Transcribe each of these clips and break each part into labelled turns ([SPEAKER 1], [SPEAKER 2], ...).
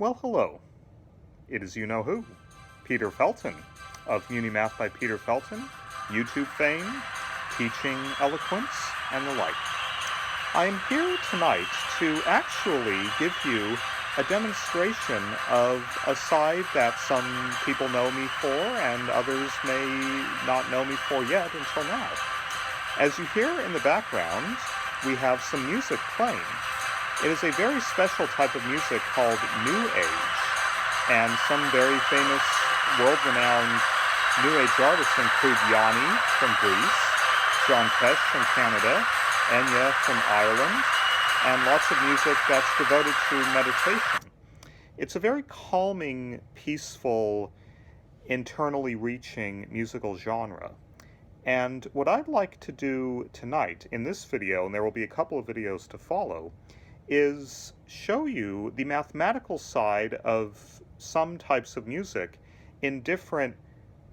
[SPEAKER 1] Well, hello. It is you-know-who, Peter Felton of Unimath by Peter Felton, YouTube fame, teaching eloquence, and the like. I am here tonight to actually give you a demonstration of a side that some people know me for and others may not know me for yet until now. As you hear in the background, we have some music playing. It is a very special type of music called New Age, and some very famous, world-renowned New Age artists include Yanni from Greece, John Tesh from Canada, Enya from Ireland, and lots of music that's devoted to meditation. It's a very calming, peaceful, internally reaching musical genre. And what I'd like to do tonight in this video, and there will be a couple of videos to follow, is show you the mathematical side of some types of music in different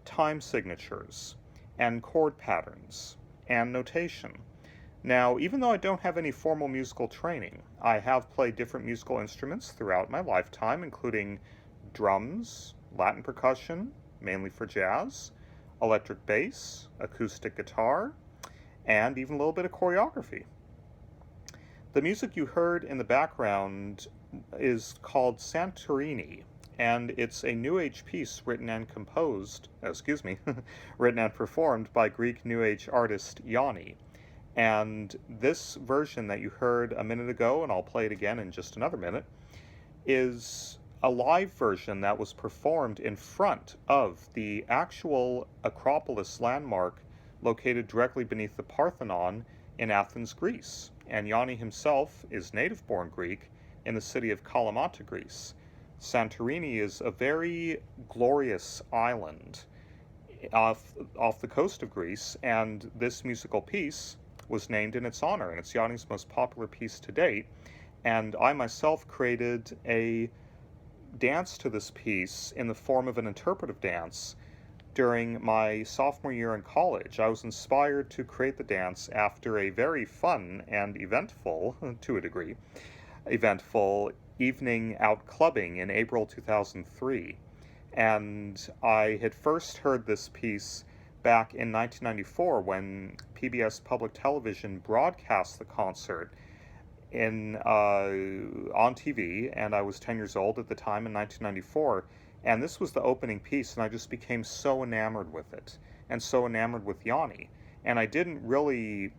[SPEAKER 1] time signatures and chord patterns and notation. Now, even though I don't have any formal musical training, I have played different musical instruments throughout my lifetime, including drums, Latin percussion, mainly for jazz, electric bass, acoustic guitar, and even a little bit of choreography. The music you heard in the background is called Santorini, and it's a New Age piece written and written and performed by Greek New Age artist Yanni. And this version that you heard a minute ago, and I'll play it again in just another minute, is a live version that was performed in front of the actual Acropolis landmark located directly beneath the Parthenon in Athens, Greece. And Yanni himself is native-born Greek in the city of Kalamata, Greece. Santorini is a very glorious island off the coast of Greece, and this musical piece was named in its honor, and it's Yanni's most popular piece to date. And I myself created a dance to this piece in the form of an interpretive dance during my sophomore year in college. I was inspired to create the dance after a very fun and eventful, to a degree, eventful evening out clubbing in April 2003. And I had first heard this piece back in 1994 when PBS Public Television broadcast the concert on TV, and I was 10 years old at the time in 1994. And this was the opening piece, and I just became so enamored with it, and so enamored with Yanni. And I didn't really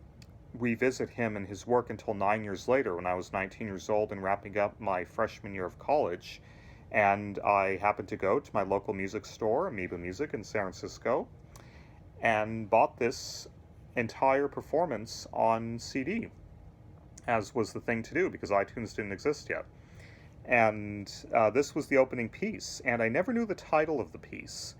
[SPEAKER 1] revisit him and his work until 9 years later, when I was 19 years old and wrapping up my freshman year of college. And I happened to go to my local music store, Amoeba Music in San Francisco, and bought this entire performance on CD, as was the thing to do because iTunes didn't exist yet. And this was the opening piece, and I never knew the title of the piece,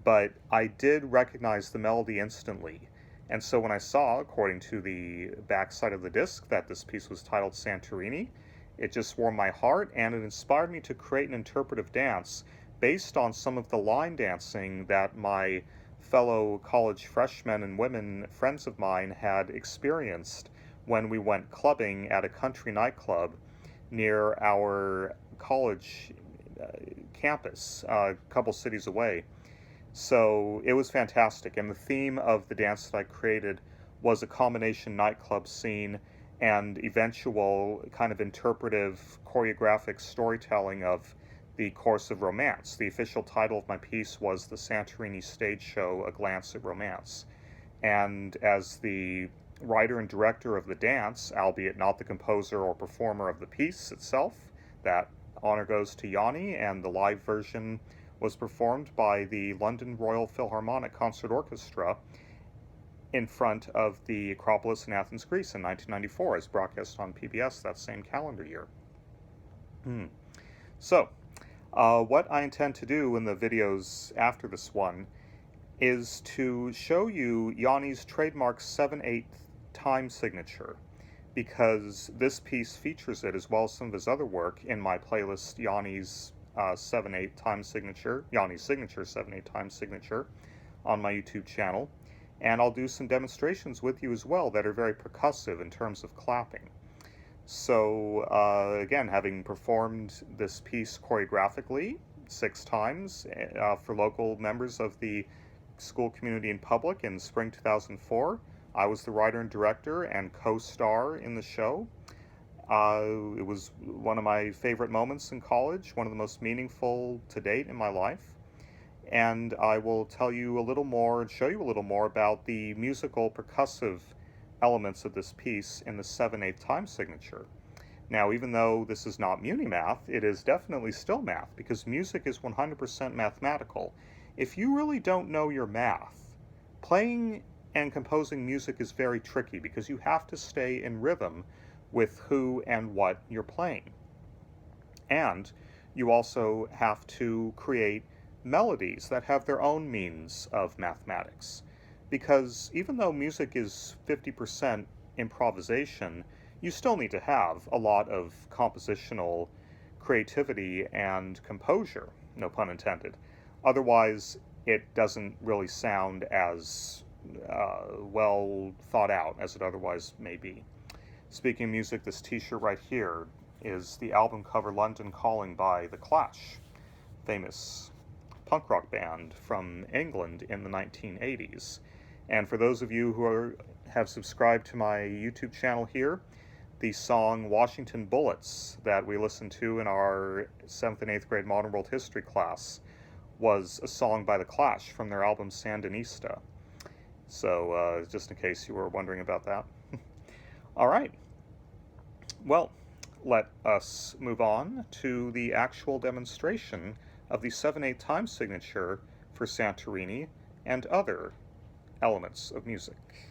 [SPEAKER 1] but I did recognize the melody instantly. And so when I saw, according to the backside of the disc, that this piece was titled Santorini, it just warmed my heart, and it inspired me to create an interpretive dance based on some of the line dancing that my fellow college freshmen and women friends of mine had experienced when we went clubbing at a country nightclub near our college campus, a couple cities away. So it was fantastic, and the theme of the dance that I created was a combination nightclub scene and eventual kind of interpretive choreographic storytelling of the course of romance. The official title of my piece was The Santorini Stage Show, A Glance at Romance. And as the writer and director of the dance, albeit not the composer or performer of the piece itself, that honor goes to Yanni, and the live version was performed by the London Royal Philharmonic Concert Orchestra in front of the Acropolis in Athens, Greece in 1994, as broadcast on PBS that same calendar year. So, what I intend to do in the videos after this one is to show you Yanni's trademark 7/8 time signature, because this piece features it as well as some of his other work in my playlist, Yanni's 7/8 time signature, Yanni's signature 7/8 time signature, on my YouTube channel. And I'll do some demonstrations with you as well that are very percussive in terms of clapping. So, again, having performed this piece choreographically 6 times for local members of the school community and public in spring 2004, I was the writer and director and co-star in the show. It was one of my favorite moments in college, one of the most meaningful to date in my life. And I will tell you a little more and show you a little more about the musical percussive elements of this piece in the 7/8 time signature. Now, even though this is not Munimath, it is definitely still math because music is 100% mathematical. If you really don't know your math, playing and composing music is very tricky because you have to stay in rhythm with who and what you're playing. And you also have to create melodies that have their own means of mathematics. Because even though music is 50% improvisation, you still need to have a lot of compositional creativity and composure, no pun intended. Otherwise, it doesn't really sound as well thought out as it otherwise may be. Speaking of music, this t-shirt right here is the album cover London Calling by The Clash, famous punk rock band from England in the 1980s. And for those of you who have subscribed to my YouTube channel here, the song Washington Bullets that we listened to in our 7th and 8th grade Modern World History class was a song by The Clash from their album Sandinista. So just in case you were wondering about that. All right. Well, let us move on to the actual demonstration of the 7/8 time signature for Santorini and other elements of music.